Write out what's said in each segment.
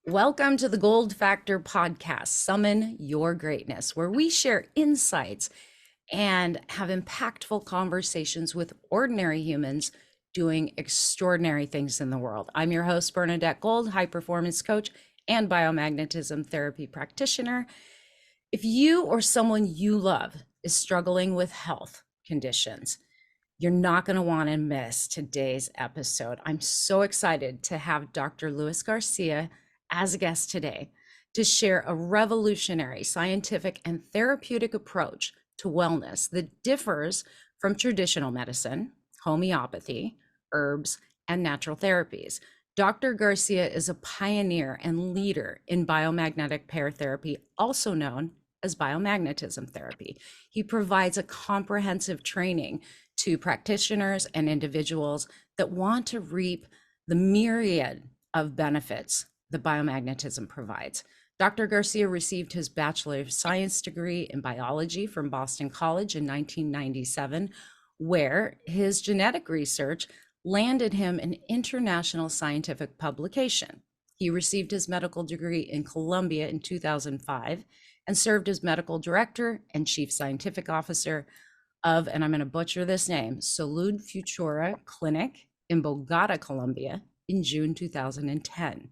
Welcome to the Gold Factor podcast, Summon Your Greatness, where we share insights and have impactful conversations with ordinary humans doing extraordinary things in the world. I'm your host, Bernadette Gold, high performance coach and biomagnetism therapy practitioner. If you or someone you love is struggling with health conditions, you're not going to want to miss today's episode. I'm so excited to have Dr. Luis Garcia as a guest today to share a revolutionary scientific and therapeutic approach to wellness that differs from traditional medicine, homeopathy, herbs, and natural therapies. Dr. Garcia is a pioneer and leader in biomagnetic pair therapy, also known as biomagnetism therapy. He provides a comprehensive training to practitioners and individuals that want to reap the myriad of benefits that biomagnetism provides. Dr. Garcia received his Bachelor of Science degree in biology from Boston College in 1997, where his genetic research landed him an international scientific publication. He received his medical degree in Columbia in 2005 and served as medical director and chief scientific officer of, and I'm going to butcher this name, Salud Futura Clinic in Bogota, Colombia in June 2010.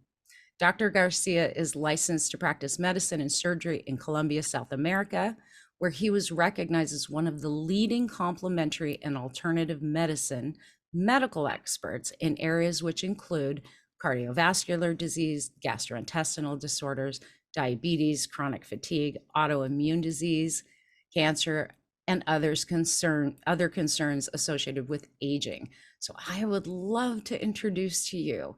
Dr. Garcia is licensed to practice medicine and surgery in Colombia, South America, where he was recognized as one of the leading complementary and alternative medicine medical experts in areas which include cardiovascular disease, gastrointestinal disorders, diabetes, chronic fatigue, autoimmune disease, cancer, and other concerns associated with aging. So I would love to introduce to you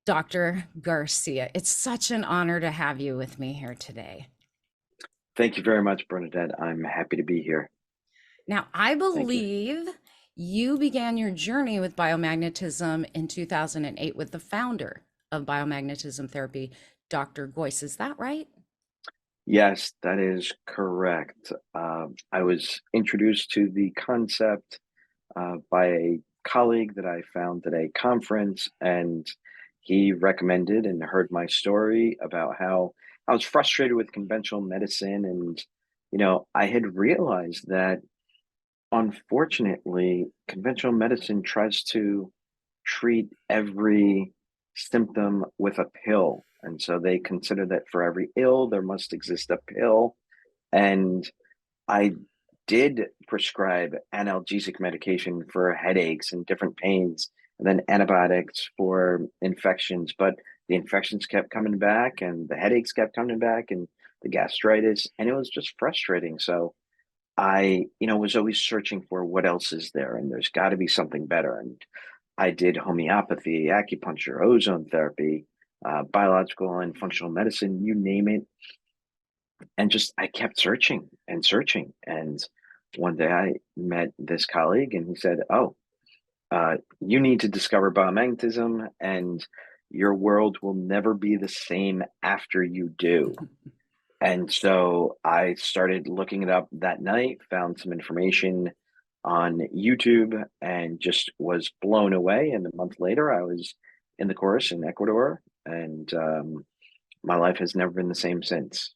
Dr. Garcia. It's such an honor to have you with me here today. Thank you very much, Bernadette. I'm happy to be here. Now, I believe you began your journey with biomagnetism in 2008 with the founder of Biomagnetism Therapy, Dr. Goyce. Is that right? Yes, that is correct. I was introduced to the concept by a colleague that I found at a conference, and he recommended and heard my story about how I was frustrated with conventional medicine. And, I had realized that unfortunately, conventional medicine tries to treat every symptom with a pill. And so they consider that for every ill, there must exist a pill. And I did prescribe analgesic medication for headaches and different pains, and then antibiotics for infections. But the infections kept coming back, and the headaches kept coming back, and the gastritis, and it was just frustrating. So I, was always searching for what else is there, and there's got to be something better. And I did homeopathy, acupuncture, ozone therapy, biological and functional medicine, you name it. And just, I kept searching and searching. And one day I met this colleague and he said, "Oh, you need to discover biomagnetism, and your world will never be the same after you do." And so I started looking it up that night, found some information on YouTube, and just was blown away. And a month later, I was in the course in Ecuador, and my life has never been the same since.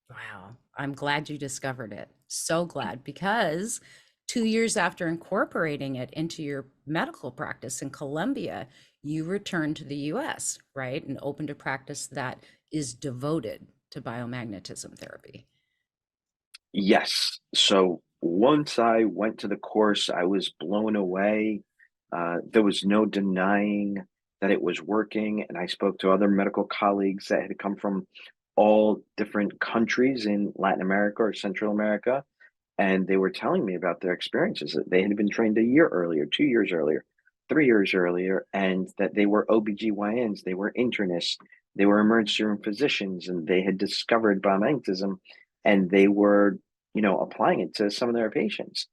Wow. I'm glad you discovered it. So glad, because 2 years after incorporating it into your medical practice in Colombia, you returned to the US, right? And opened a practice that is devoted to biomagnetism therapy. Yes. So once I went to the course, I was blown away. There was no denying that it was working. And I spoke to other medical colleagues that had come from all different countries in Latin America or Central America. And they were telling me about their experiences, that they had been trained a year earlier, 2 years earlier, 3 years earlier, and that they were OBGYNs, they were internists, they were emergency room physicians, and they had discovered biomagnetism, and they were, applying it to some of their patients.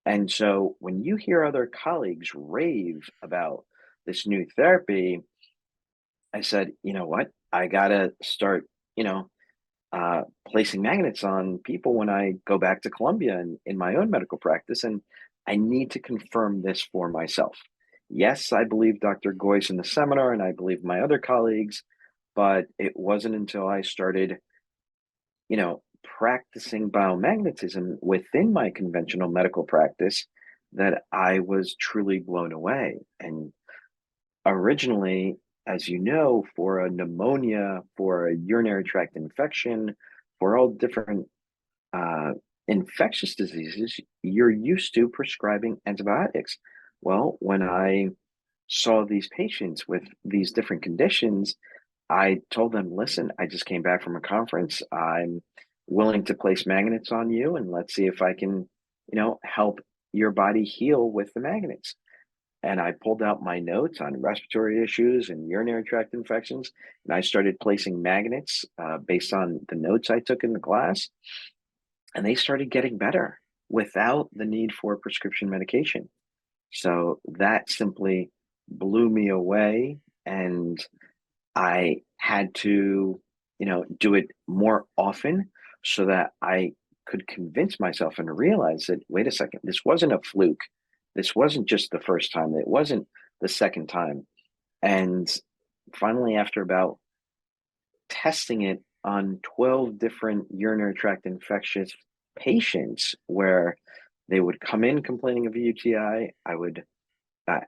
And so when you hear other colleagues rave about this new therapy, I said, you know what? I gotta start, placing magnets on people when I go back to Colombia and in my own medical practice, and I need to confirm this for myself. yes, I believe Dr. Goyce in the seminar and I believe my other colleagues, but it wasn't until I started, practicing biomagnetism within my conventional medical practice that I was truly blown away. And originally, as you know, for a pneumonia, for a urinary tract infection, for all different uh, infectious diseases, you're used to prescribing antibiotics. Well, when I saw these patients with these different conditions, I told them, listen, I just came back from a conference. I'm willing to place magnets on you and let's see if I can, help your body heal with the magnets. And I pulled out my notes on respiratory issues and urinary tract infections, and I started placing magnets based on the notes I took in the class, and they started getting better without the need for prescription medication. So that simply blew me away, and I had to, do it more often so that I could convince myself and realize that, wait a second, this wasn't a fluke. This wasn't just the first time. It wasn't the second time. And finally, after about testing it on 12 different urinary tract infectious patients where they would come in complaining of a UTI, I would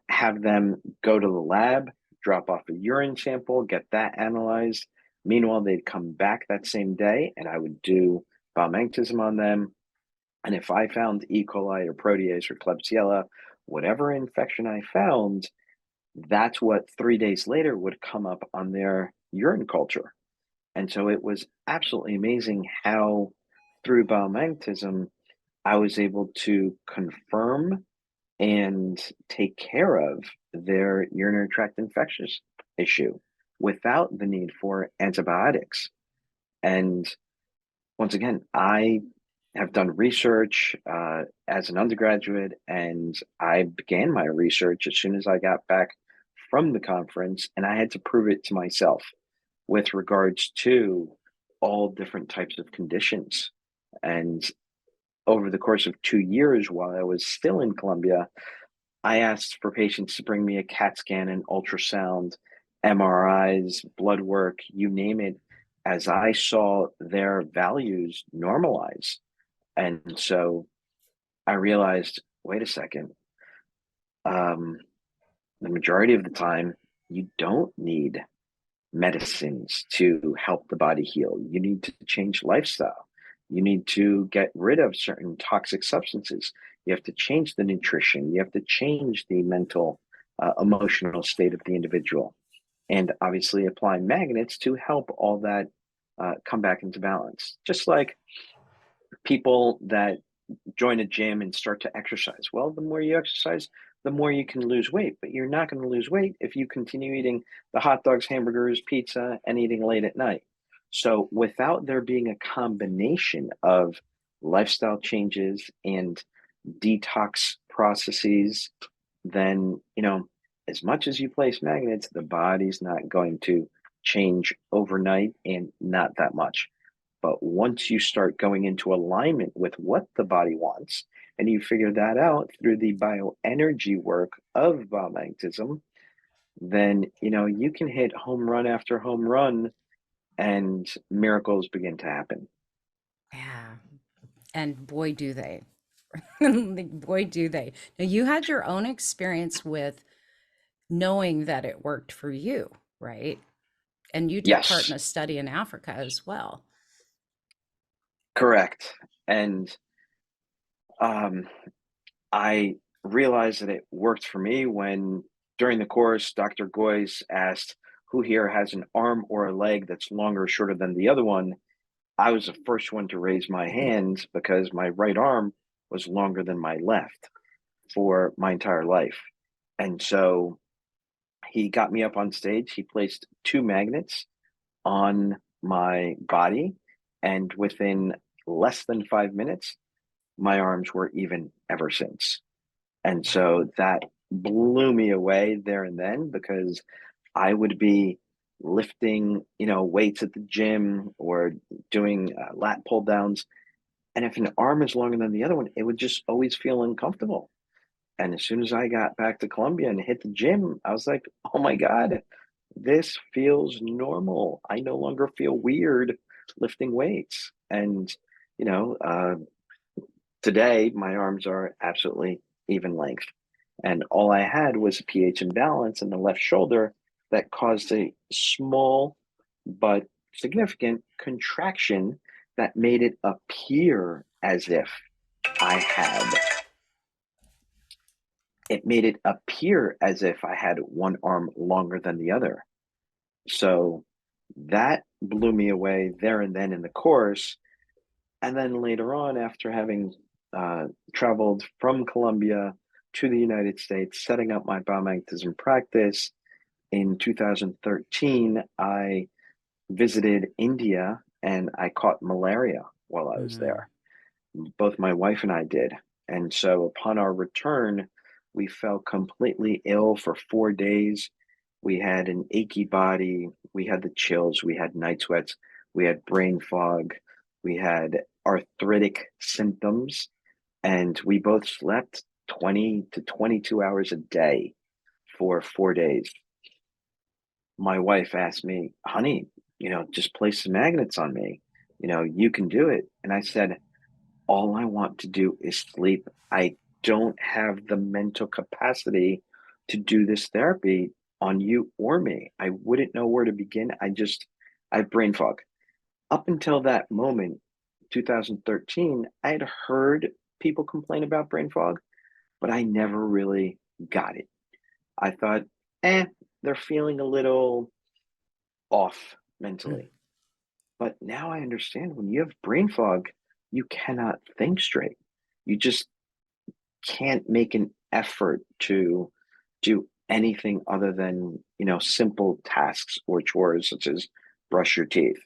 have them go to the lab, drop off a urine sample, get that analyzed. Meanwhile, they'd come back that same day and I would do biomagnetism on them. And if I found E. coli or protease or Klebsiella, whatever infection I found, that's what 3 days later would come up on their urine culture. And so it was absolutely amazing how through biomagnetism, I was able to confirm and take care of their urinary tract infectious issue without the need for antibiotics. And once again, I have done research as an undergraduate, and I began my research as soon as I got back from the conference, and I had to prove it to myself with regards to all different types of conditions. And over the course of 2 years, while I was still in Colombia, I asked for patients to bring me a CAT scan and ultrasound, MRIs, blood work, you name it, as I saw their values normalize. And so I realized, wait a second, um, the majority of the time, you don't need medicines to help the body heal. You need to change lifestyle. You need to get rid of certain toxic substances. You have to change the nutrition. You have to change the mental, emotional state of the individual. And obviously apply magnets to help all that come back into balance. Just like people that join a gym and start to exercise. Well, the more you exercise, the more you can lose weight, but you're not going to lose weight if you continue eating the hot dogs, hamburgers, pizza, and eating late at night. So, without there being a combination of lifestyle changes and detox processes, then, as much as you place magnets, the body's not going to change overnight and not that much. But once you start going into alignment with what the body wants, and you figure that out through the bioenergy work of biomagnetism, then you can hit home run after home run and miracles begin to happen. Yeah. And boy, do they. Like, boy, do they. Now, you had your own experience with knowing that it worked for you, right? And you took part in Yes, a study in Africa as well. correct. And um, I realized that it worked for me when during the course, Dr. Goyce asked who here has an arm or a leg that's longer or shorter than the other one. I was the first one to raise my hand because my right arm was longer than my left for my entire life. And so he got me up on stage. He placed two magnets on my body. And within less than 5 minutes, my arms were even ever since. And Wow. so that blew me away there and then because I would be lifting, weights at the gym or doing lat pull downs. And if an arm is longer than the other one, it would just always feel uncomfortable. And as soon as I got back to Colombia and hit the gym, I was like, oh my God, this feels normal. I no longer feel weird lifting weights. And, you know, today my arms are absolutely even length. And all I had was a pH imbalance in the left shoulder that caused a small but significant contraction that made it appear as if I had one arm longer than the other. So that blew me away there and then in the course. And then later on, after having traveled from Colombia to the United States, setting up my biomagnetism practice in 2013, I visited India and I caught malaria while I was Mm. there. Both my wife and I did. And so upon our return, we felt completely ill for 4 days. We had an achy body, we had the chills, we had night sweats, we had brain fog, we had arthritic symptoms, and we both slept 20 to 22 hours a day for 4 days. My wife asked me, honey, just place some magnets on me. You can do it. And I said, all I want to do is sleep. I don't have the mental capacity to do this therapy on you or me. I wouldn't know where to begin. I have brain fog. Up until that moment, 2013, I had heard people complain about brain fog, but I never really got it. I thought, they're feeling a little off Mm. mentally. But now I understand when you have brain fog, you cannot think straight. You just can't make an effort to do anything other than, simple tasks or chores such as brush your teeth.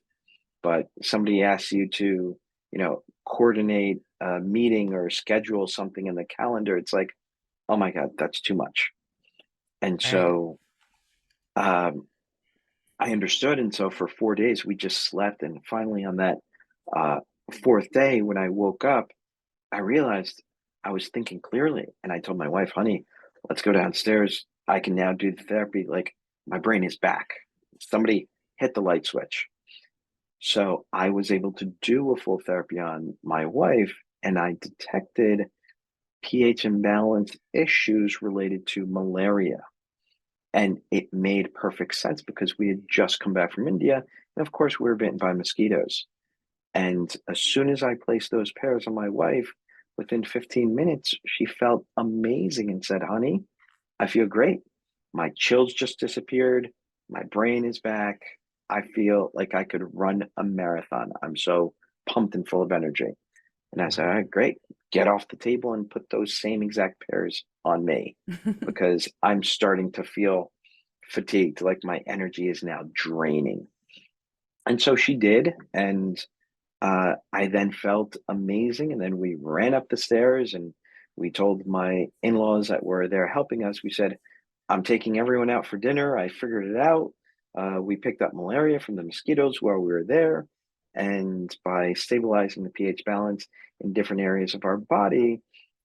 But somebody asks you to, coordinate a meeting or schedule something in the calendar, it's like, oh my God, that's too much. And Right. so um, I understood. And so for 4 days, we just slept. And finally, on that uh, fourth day, when I woke up, I realized I was thinking clearly. And I told my wife, honey, let's go downstairs. I can now do the therapy. Like my brain is back. Somebody hit the light switch. So I was able to do a full therapy on my wife, and I detected pH imbalance issues related to malaria. And it made perfect sense because we had just come back from India. And of course, we were bitten by mosquitoes. And as soon as I placed those pairs on my wife, within 15 minutes, she felt amazing and said, honey, I feel great. My chills just disappeared. My brain is back. I feel like I could run a marathon. I'm so pumped and full of energy. And I said, all Wow. right, great. Get off the table and put those same exact pairs on me because I'm starting to feel fatigued, like my energy is now draining. And so she did. And I then felt amazing. And then we ran up the stairs and we told my in laws that were there helping us, we said, I'm taking everyone out for dinner. I figured it out. We picked up malaria from the mosquitoes while we were there. And by stabilizing the pH balance in different areas of our body,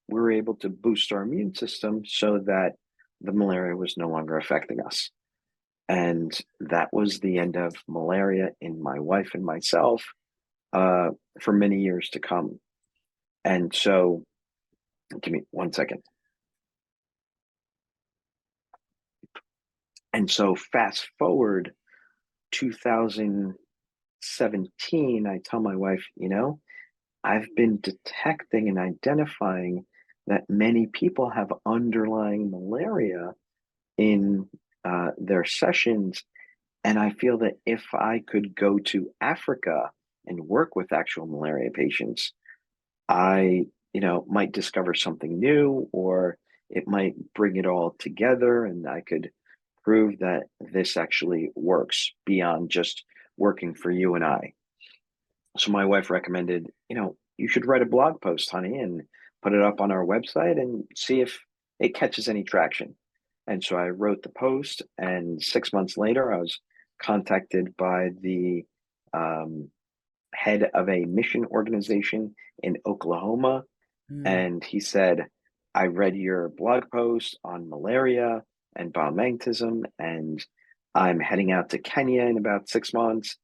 we were able to boost our immune system so that the malaria was no longer affecting us. And that was the end of malaria in my wife and myself uh, for many years to come. And so, give me 1 second. And so, fast forward 2017, I tell my wife, I've been detecting and identifying that many people have underlying malaria in their sessions. And I feel that if I could go to Africa and work with actual malaria patients, I, might discover something new, or it might bring it all together and I could prove that this actually works beyond just working for you and I. So my wife recommended, you should write a blog post, honey, and put it up on our website and see if it catches any traction. And so I wrote the post, and 6 months later, I was contacted by the um, head of a mission organization in Oklahoma. Mm. And he said, I read your blog post on malaria and biomagnetism, and I'm heading out to Kenya in about 6 months.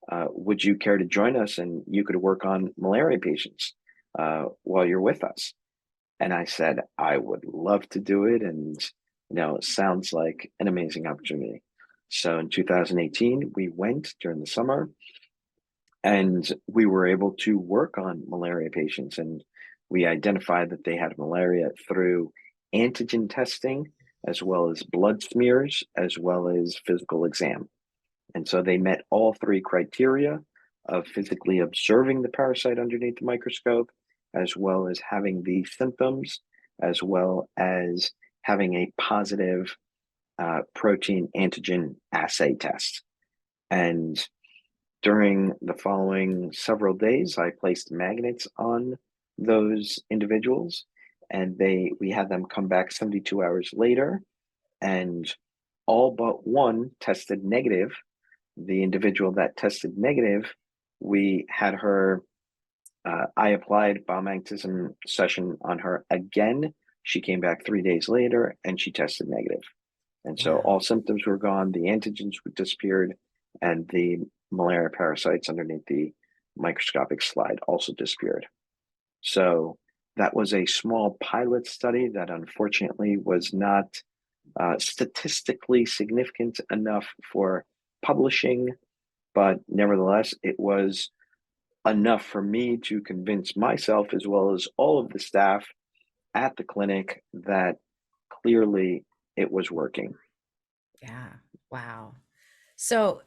Would you care to join us? And you could work on malaria patients while you're with us." And I said, I would love to do it. And, it sounds like an amazing opportunity. So in 2018, we went during the summer and we were able to work on malaria patients. And we identified that they had malaria through antigen testing, as well as blood smears, as well as physical exam. And so they met all three criteria of physically observing the parasite underneath the microscope, as well as having the symptoms, as well as having a positive protein antigen assay test. And during the following several days, I placed magnets on those individuals, and we had them come back 72 hours later, and all but one tested negative. The individual that tested negative, we had her, I applied biomagnetism session on her again. She came back 3 days later and she tested negative. And so Yeah. all symptoms were gone, the antigens disappeared, and the malaria parasites underneath the microscopic slide also disappeared. So that was a small pilot study that unfortunately was not statistically significant enough for publishing, but nevertheless, it was enough for me to convince myself, as well as all of the staff at the clinic, that clearly it was working. Yeah. Wow. So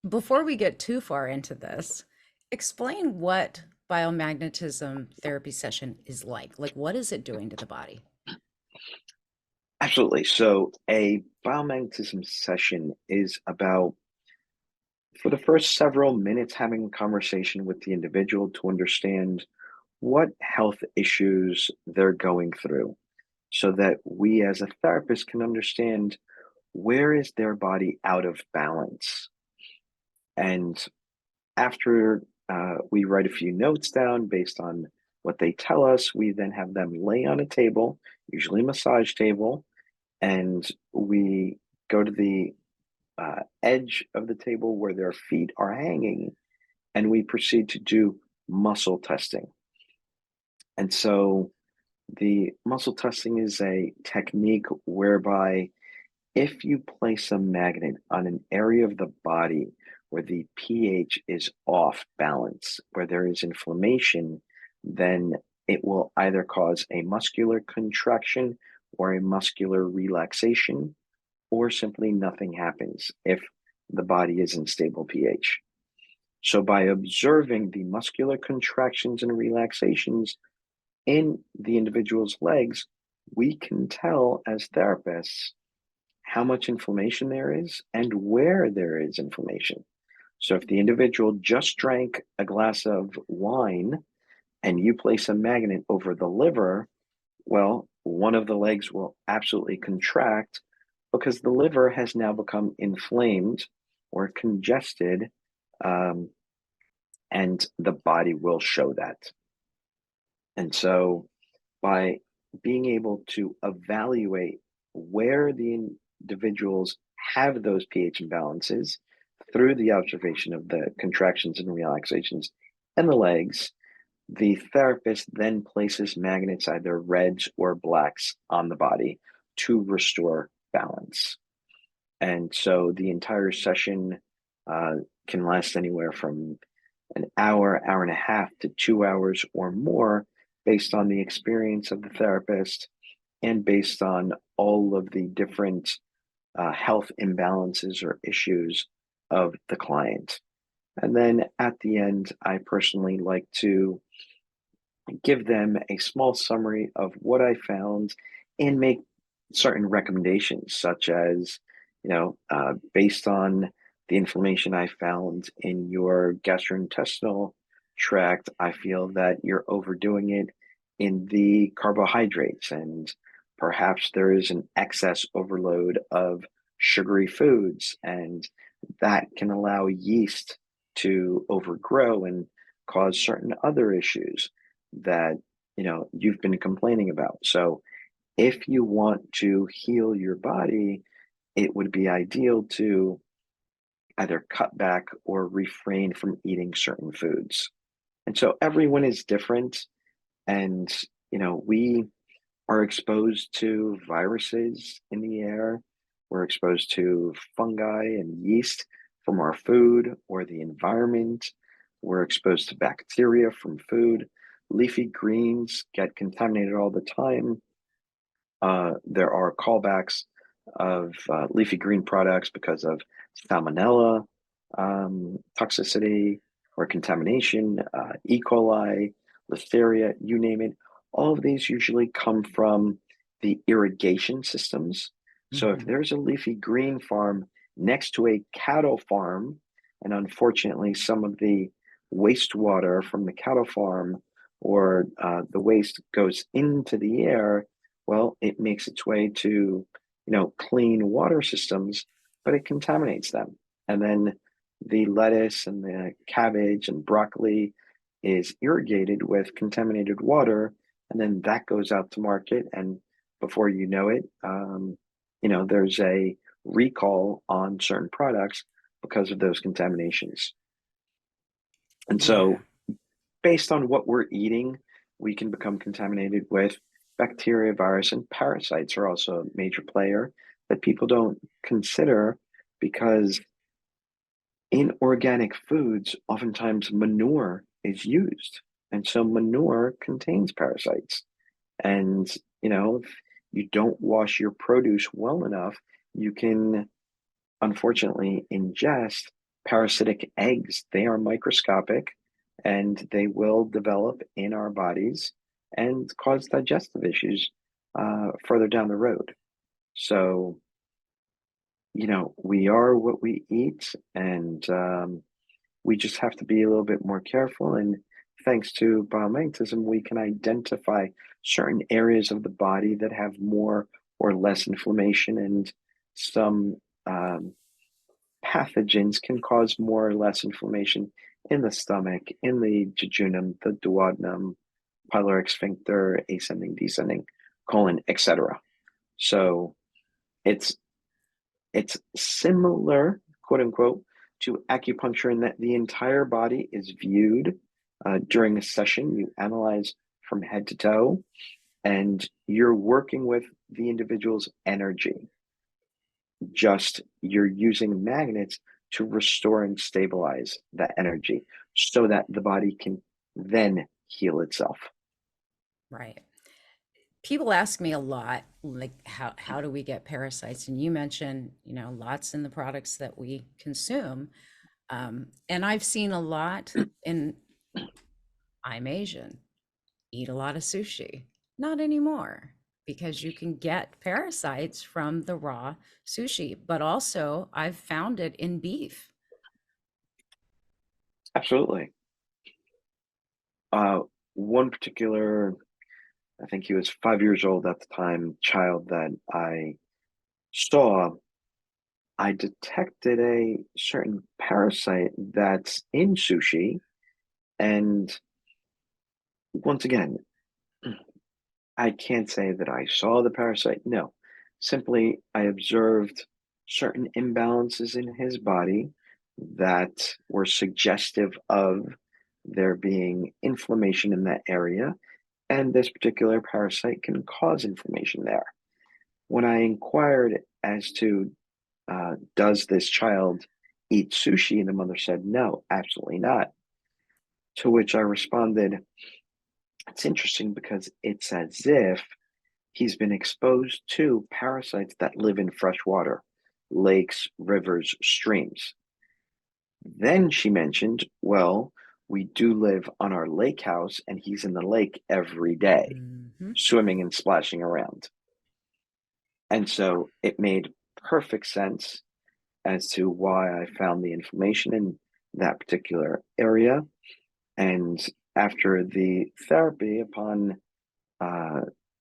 before we get too far into this, explain what biomagnetism therapy session is like. Like, what is it doing to the body? Absolutely. So, a biomagnetism session is about, for the first several minutes, having a conversation with the individual to understand what health issues they're going through, so that we as a therapist can understand where is their body out of balance. And after we write a few notes down based on what they tell us, we then have them lay on a table, usually a massage table, and we go to the edge of the table where their feet are hanging, and we proceed to do muscle testing. And so the muscle testing is a technique whereby if you place a magnet on an area of the body where the pH is off balance, where there is inflammation, then it will either cause a muscular contraction or a muscular relaxation, or simply nothing happens if the body is in stable pH. So, by observing the muscular contractions and relaxations in the individual's legs, we can tell as therapists how much inflammation there is and where there is inflammation. So if the individual just drank a glass of wine and you place a magnet over the liver, well, one of the legs will absolutely contract because the liver has now become inflamed or congested, um, and the body will show that. And so by being able to evaluate where the individuals have those pH imbalances through the observation of the contractions and relaxations and the legs, the therapist then places magnets, either reds or blacks, on the body to restore balance. And so the entire session can last anywhere from an hour, hour and a half to 2 hours or more, based on the experience of the therapist and based on all of the different health imbalances or issues of the client. And then at the end, I personally like to give them a small summary of what I found and make certain recommendations, such as, based on the information I found in your gastrointestinal tract, I feel that you're overdoing it in the carbohydrates, and perhaps there is an excess overload of sugary foods, and that can allow yeast to overgrow and cause certain other issues that you've been complaining about. So if you want to heal your body, it would be ideal to either cut back or refrain from eating certain foods. And so everyone is different. And, we are exposed to viruses in the air. We're exposed to fungi and yeast from our food or the environment. We're exposed to bacteria from food. Leafy greens get contaminated all the time. There are callbacks of leafy green products because of salmonella toxicity or contamination, E. coli, listeria, you name it. All of these usually come from the irrigation systems. So if Mhm. there's a leafy green farm next to a cattle farm, and unfortunately some of the wastewater from the cattle farm or the waste goes into the air, well, it makes its way to, clean water systems, but it contaminates them. And then the lettuce and the cabbage and broccoli is irrigated with contaminated water, and then that goes out to market. And before you know it, there's a recall on certain products because of those contaminations. And Yeah. so based on what we're eating, we can become contaminated with bacteria, virus, and parasites are also a major player that people don't consider because in organic foods, oftentimes manure is used. And so manure contains parasites. And, if you don't wash your produce well enough, you can unfortunately ingest parasitic eggs. They are microscopic and they will develop in our bodies and cause digestive issues further down the road. So, we are what we eat, and we just have to be a little bit more careful. And thanks to biomagnetism, we can identify certain areas of the body that have more or less inflammation, and some um, pathogens can cause more or less inflammation in the stomach, in the jejunum, the duodenum, pyloric sphincter, ascending, descending, colon, etc. So it's it's similar, quote unquote, to acupuncture in that the entire body is viewed during a session. You analyze from head to toe, and you're working with the individual's energy. Just you're using magnets to restore and stabilize that energy so that the body can then heal itself. Right. People ask me a lot, like, how do we get parasites? And you mentioned, lots in the products that we consume. And I've seen a lot in, I'm Asian, eat a lot of sushi. Not anymore, because you can get parasites from the raw sushi, but also I've found it in beef. Absolutely. One particular, I think he was 5 years old at the time, child that I saw, I detected a certain parasite that's in sushi. And once again, I can't say that I saw the parasite. No, simply I observed certain imbalances in his body that were suggestive of there being inflammation in that area. And this particular parasite can cause inflammation there. When I inquired as to does this child eat sushi, and the mother said, no, absolutely not. To which I responded, it's interesting because it's as if he's been exposed to parasites that live in fresh water, lakes, rivers, streams. Then she mentioned, well, we do live on our lake house, and he's in the lake every day, Mhm. swimming and splashing around. And so it made perfect sense as to why I found the inflammation in that particular area. And after the therapy, upon uh,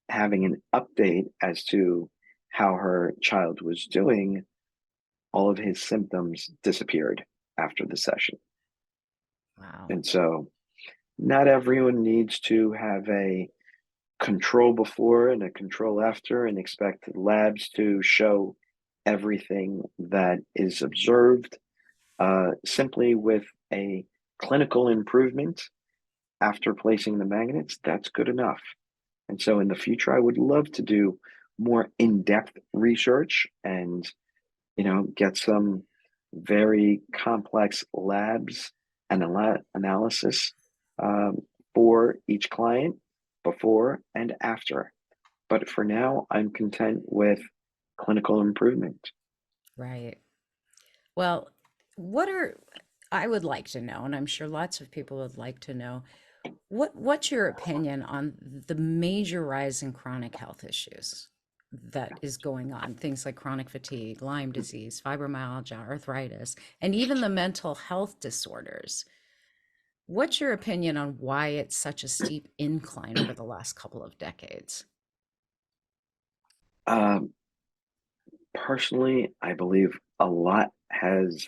having an update as to how her child was doing, all of his symptoms disappeared after the session. Wow. And so, not everyone needs to have a control before and a control after, and expect labs to show everything that is observed simply with a clinical improvement after placing the magnets. That's good enough. And so in the future, I would love to do more in-depth research and, get some very complex labs and analysis um, for each client before and after. But for now, I'm content with clinical improvement. Right. Well, what are, I would like to know, and I'm sure lots of people would like to know, what's your opinion on the major rise in chronic health issues that is going on? Things like chronic fatigue, Lyme disease, fibromyalgia, arthritis, and even the mental health disorders. What's your opinion on why it's such a steep incline over the last couple of decades? Um, Personally, I believe a lot has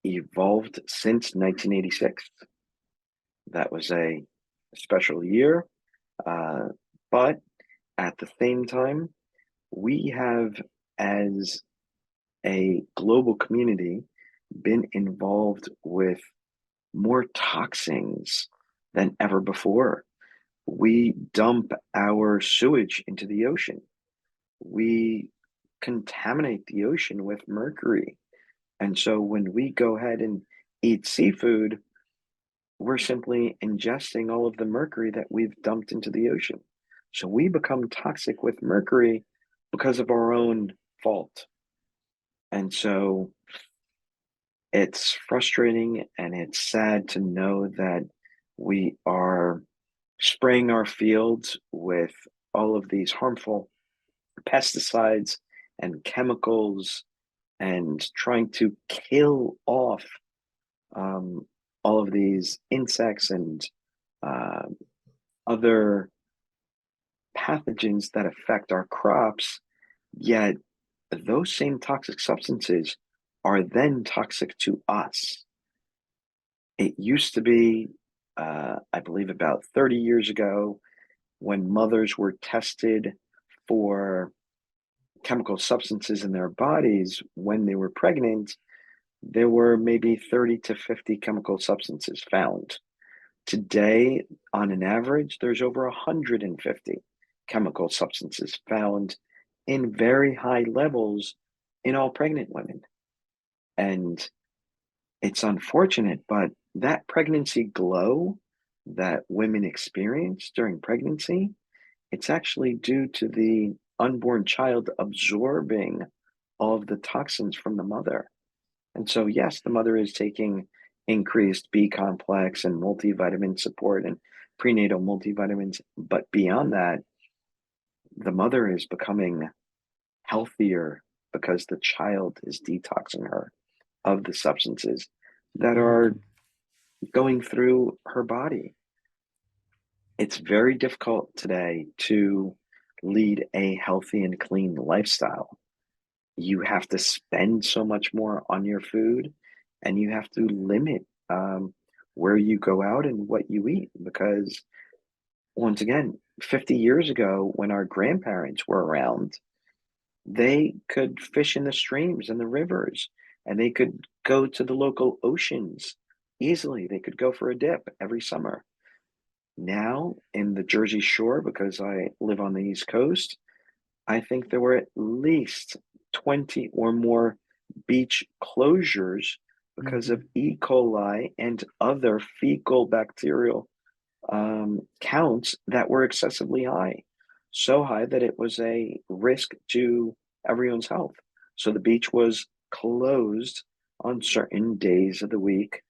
evolved since 1986. That was a special year, uh, but at the same time, we have, as a global community, been involved with more toxins than ever before. We dump our sewage into the ocean. We contaminate the ocean with mercury. And so when we go ahead and eat seafood, we're simply ingesting all of the mercury that we've dumped into the ocean. So we become toxic with mercury because of our own fault. And so it's frustrating and it's sad to know that we are spraying our fields with all of these harmful pesticides and chemicals and trying to kill off um, all of these insects and uh, other pathogens that affect our crops, yet those same toxic substances are then toxic to us. It used to be, I believe, about 30 years ago, when mothers were tested for chemical substances in their bodies when they were pregnant, there were maybe 30 to 50 chemical substances found. Today, on an average, there's over 150 chemical substances found in very high levels in all pregnant women. And it's unfortunate, but that pregnancy glow that women experience during pregnancy, it's actually due to the unborn child absorbing all of the toxins from the mother. And so, yes, the mother is taking increased B complex and multivitamin support and prenatal multivitamins. But beyond that, the mother is becoming healthier because the child is detoxing her of the substances that are Mhm. going through her body. It's very difficult today to lead a healthy and clean lifestyle. You have to spend so much more on your food, and you have to limit where you go out and what you eat, because once again, 50 years ago, when our grandparents were around, they could fish in the streams and the rivers, and they could go to the local oceans easily. They could go for a dip every summer. Now, in the Jersey Shore, because I live on the East Coast, I think there were at least 20 or more beach closures because of Mhm. E. coli and other fecal bacterial counts that were excessively high, so high that it was a risk to everyone's health. So the beach was closed on certain days of the week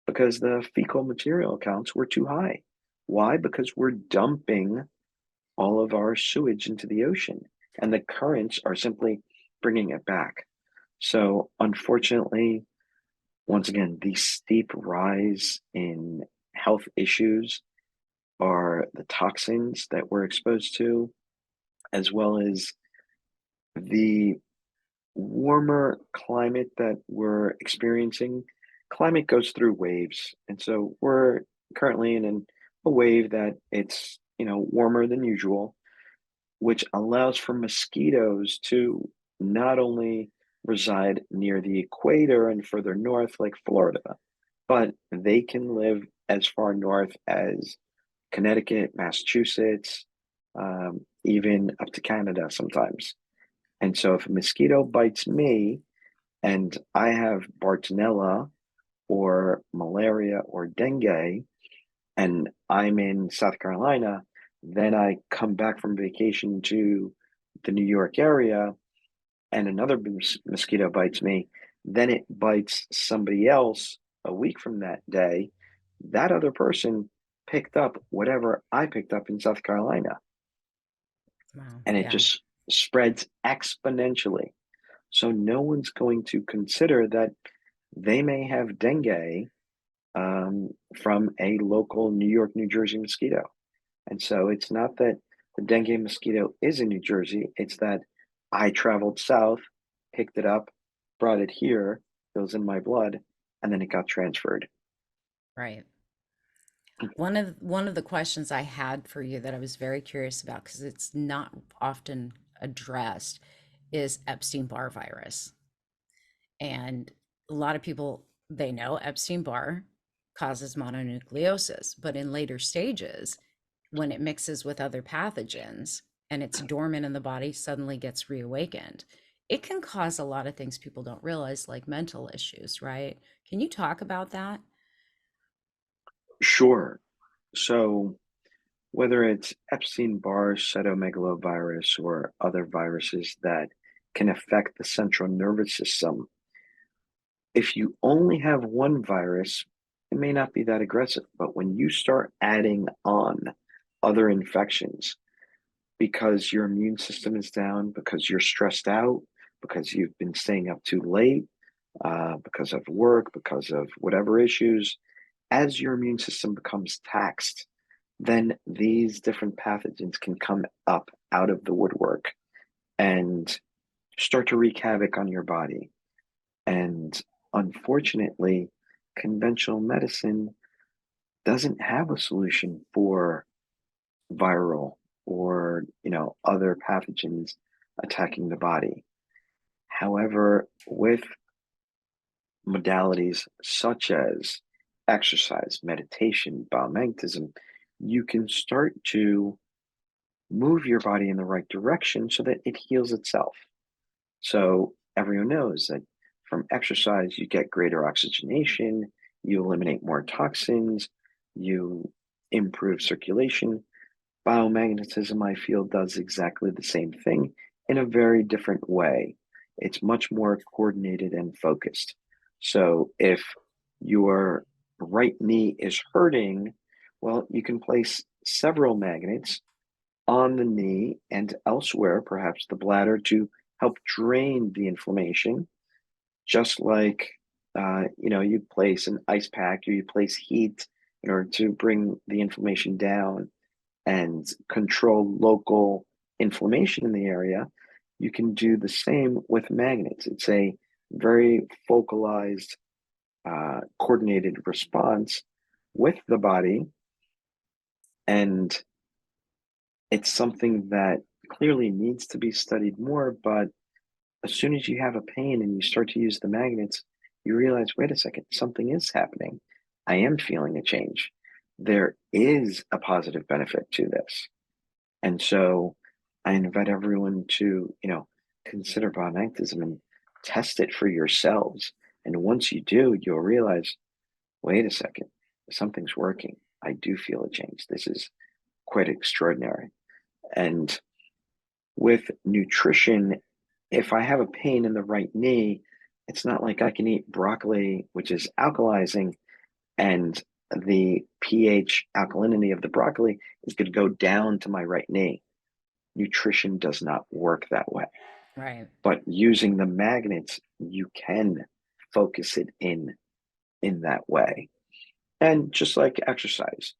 because the fecal material counts were too high. Why? Because we're dumping all of our sewage into the ocean, and the currents are simply bringing it back. So, unfortunately, once again, the steep rise in health issues are the toxins that we're exposed to, as well as the warmer climate that we're experiencing. Climate goes through waves, and so we're currently in a wave that it's warmer than usual, which allows for mosquitoes to not only reside near the equator and further north, like Florida, but they can live as far north as Connecticut, Massachusetts, even up to Canada sometimes. And so if a mosquito bites me and I have Bartonella or malaria or dengue, and I'm in South Carolina, then I come back from vacation to the New York area and another mosquito bites me, then it bites somebody else a week from that day. That other person picked up whatever I picked up in South Carolina, Wow. and it Yeah. just spreads exponentially. So no one's going to consider that they may have dengue from a local New York, New Jersey mosquito. And so it's not that the dengue mosquito is in New Jersey, it's that I traveled south, picked it up, brought it here, it was in my blood, and then it got transferred. Right. One of the questions I had for you that I was very curious about, because it's not often addressed, is Epstein-Barr virus. And a lot of people, they know Epstein-Barr causes mononucleosis, but in later stages, when it mixes with other pathogens and it's dormant in the body, suddenly gets reawakened. It can cause a lot of things people don't realize, like mental issues, right? Can you talk about that? Sure. So whether it's Epstein-Barr cytomegalovirus or other viruses that can affect the central nervous system, if you only have one virus, it may not be that aggressive. But when you start adding on other infections, because your immune system is down, because you're stressed out, because you've been staying up too late, because of work, because of whatever issues, as your immune system becomes taxed, then these different pathogens can come up out of the woodwork and start to wreak havoc on your body. And unfortunately, conventional medicine doesn't have a solution for viral or other pathogens attacking the body. However, with modalities such as exercise, meditation, biomagnetism, you can start to move your body in the right direction so that it heals itself. So everyone knows that from exercise, you get greater oxygenation, you eliminate more toxins, you improve circulation. Biomagnetism, I feel, does exactly the same thing in a very different way. It's much more coordinated and focused. So if your right knee is hurting, well, you can place several magnets on the knee and elsewhere, perhaps the bladder, to help drain the inflammation, just like you place an ice pack or you place heat in order to bring the inflammation down and control local inflammation in the area. You can do the same with magnets. It's a very focalized, coordinated response with the body, and it's something that clearly needs to be studied more. But as soon as you have a pain and you start to use the magnets, you realize, wait a second, something is happening. I am feeling a change. There is a positive benefit to this. And so I invite everyone to, consider biomagnetism and test it for yourselves. And once you do, you'll realize, wait a second, something's working. I do feel a change. This is quite extraordinary. And with nutrition, if I have a pain in the right knee, it's not like I can eat broccoli, which is alkalizing, and the pH alkalinity of the broccoli is going to go down to my right knee. Nutrition does not work that way. Right. But using the magnets, you can focus it in that way. And just like exercise,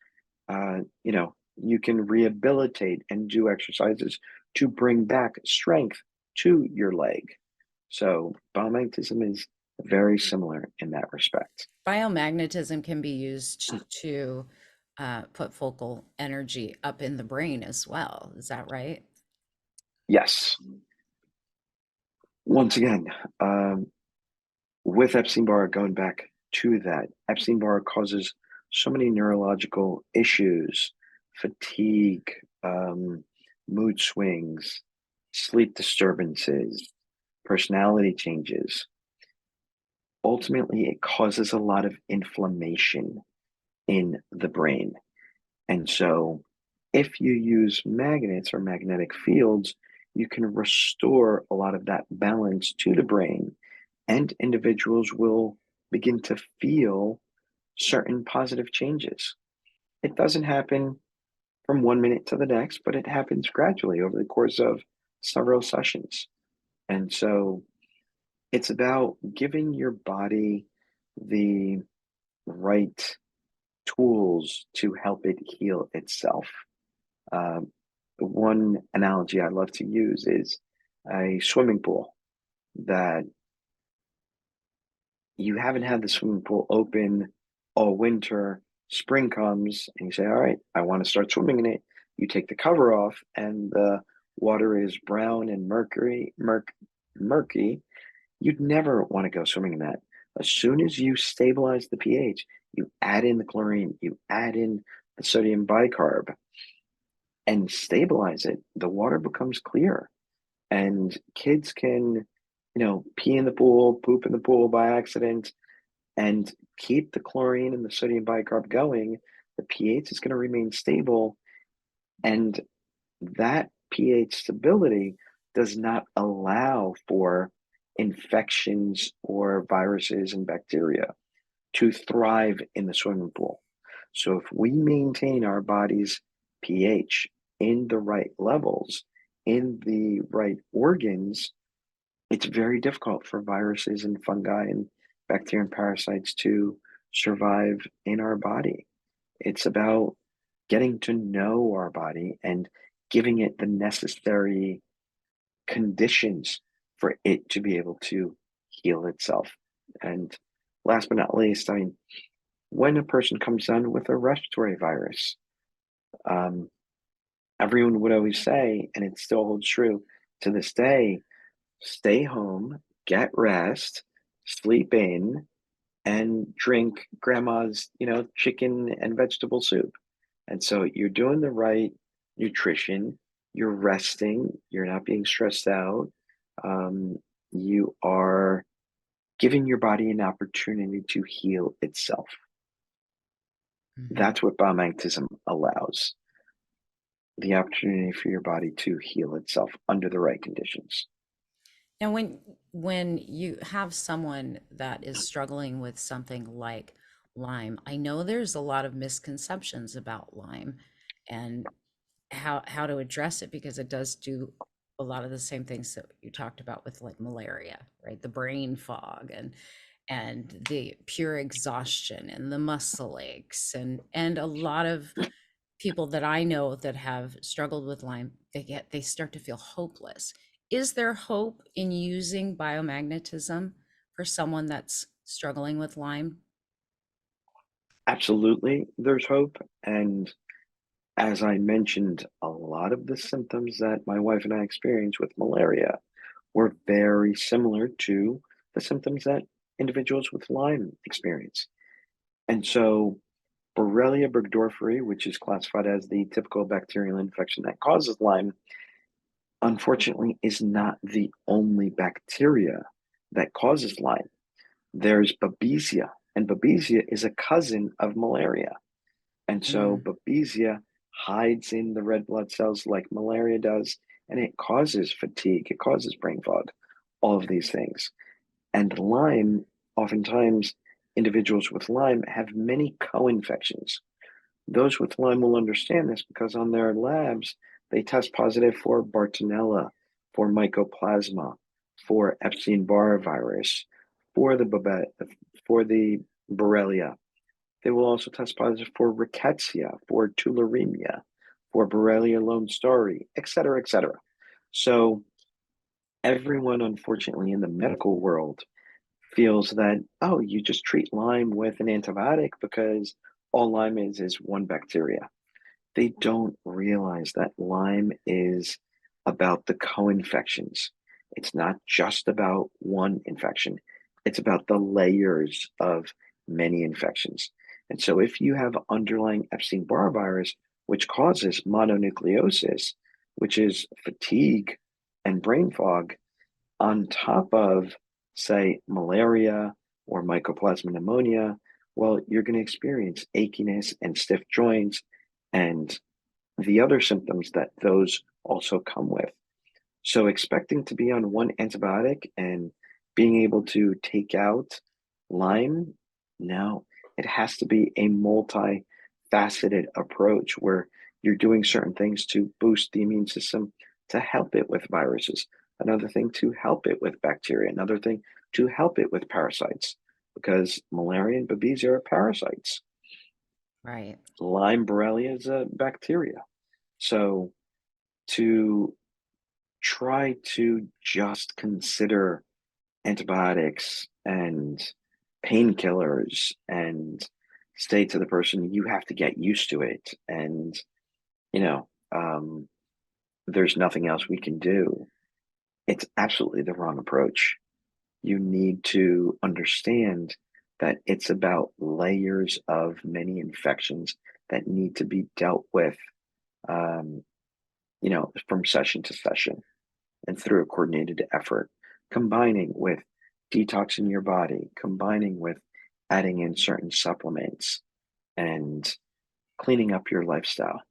you can rehabilitate and do exercises to bring back strength to your leg. So biomagnetism is very similar in that respect. Biomagnetism can be used to put focal energy up in the brain as well. Is that right? Yes. Once again, with Epstein-Barr, going back to that, Epstein-Barr causes so many neurological issues, fatigue, mood swings, sleep disturbances, personality changes. Ultimately, it causes a lot of inflammation in the brain. And so, if you use magnets or magnetic fields, you can restore a lot of that balance to the brain, and individuals will begin to feel certain positive changes. It doesn't happen from 1 minute to the next, but it happens gradually over the course of several sessions. And so, it's about giving your body the right tools to help it heal itself. Um, one analogy I love to use is a swimming pool that you haven't had the swimming pool open all winter. Spring comes and you say, all right, I want to start swimming in it. You take the cover off and the water is brown and murky. You'd never want to go swimming in that. As soon as you stabilize the pH, you add in the chlorine, you add in the sodium bicarb and stabilize it, the water becomes clear. And kids can, pee in the pool, poop in the pool by accident, and keep the chlorine and the sodium bicarb going. The pH is going to remain stable. And that pH stability does not allow for infections or viruses and bacteria to thrive in the swimming pool. So if we maintain our body's pH in the right levels, in the right organs, it's very difficult for viruses and fungi and bacteria and parasites to survive in our body. It's about getting to know our body and giving it the necessary conditions for it to be able to heal itself. And last but not least, I mean, when a person comes down with a respiratory virus, um, everyone would always say, and it still holds true to this day, stay home, get rest, sleep in, and drink grandma's, chicken and vegetable soup. And so you're doing the right nutrition, you're resting, you're not being stressed out, you are giving your body an opportunity to heal itself. Mhm. That's what biomagnetism allows, the opportunity for your body to heal itself under the right conditions. Now, when you have someone that is struggling with something like Lyme, I know there's a lot of misconceptions about Lyme and how to address it because it does do a lot of the same things that you talked about with like malaria, right? The brain fog and the pure exhaustion and the muscle aches and a lot of people that I know that have struggled with Lyme, they start to feel hopeless. Is there hope in using biomagnetism for someone that's struggling with Lyme? Absolutely, there's hope. And as I mentioned, a lot of the symptoms that my wife and I experienced with malaria were very similar to the symptoms that individuals with Lyme experience. And so, Borrelia burgdorferi, which is classified as the typical bacterial infection that causes Lyme, unfortunately is not the only bacteria that causes Lyme. There's Babesia, and Babesia is a cousin of malaria. And so Mm. Babesia hides in the red blood cells like malaria does, and it causes fatigue, it causes brain fog, all of these things. And Lyme, oftentimes, individuals with Lyme have many co-infections. Those with Lyme will understand this because on their labs, they test positive for Bartonella, for Mycoplasma, for Epstein-Barr virus, for for the Borrelia. They will also test positive for Rickettsia, for tularemia, for Borrelia lone stari, et cetera, et cetera. So everyone, unfortunately, in the medical world feels that, oh, you just treat Lyme with an antibiotic because all Lyme is one bacteria. They don't realize that Lyme is about the co-infections. It's not just about one infection. It's about the layers of many infections. And so if you have underlying Epstein-Barr virus, which causes mononucleosis, which is fatigue and brain fog, on top of, say, malaria or mycoplasma pneumonia, well, you're going to experience achiness and stiff joints and the other symptoms that those also come with. So expecting to be on one antibiotic and being able to take out Lyme, no, it has to be a multifaceted approach where you're doing certain things to boost the immune system to help it with viruses, another thing to help it with bacteria, another thing to help it with parasites, because malaria and babesia are parasites. Right. Lyme Borrelia is a bacteria. So to try to just consider antibiotics and painkillers and say to the person, you have to get used to it. And, you know, there's nothing else we can do. It's absolutely the wrong approach. You need to understand that it's about layers of many infections that need to be dealt with, um, from session to session and through a coordinated effort, combining with detoxing your body, combining with adding in certain supplements and cleaning up your lifestyle.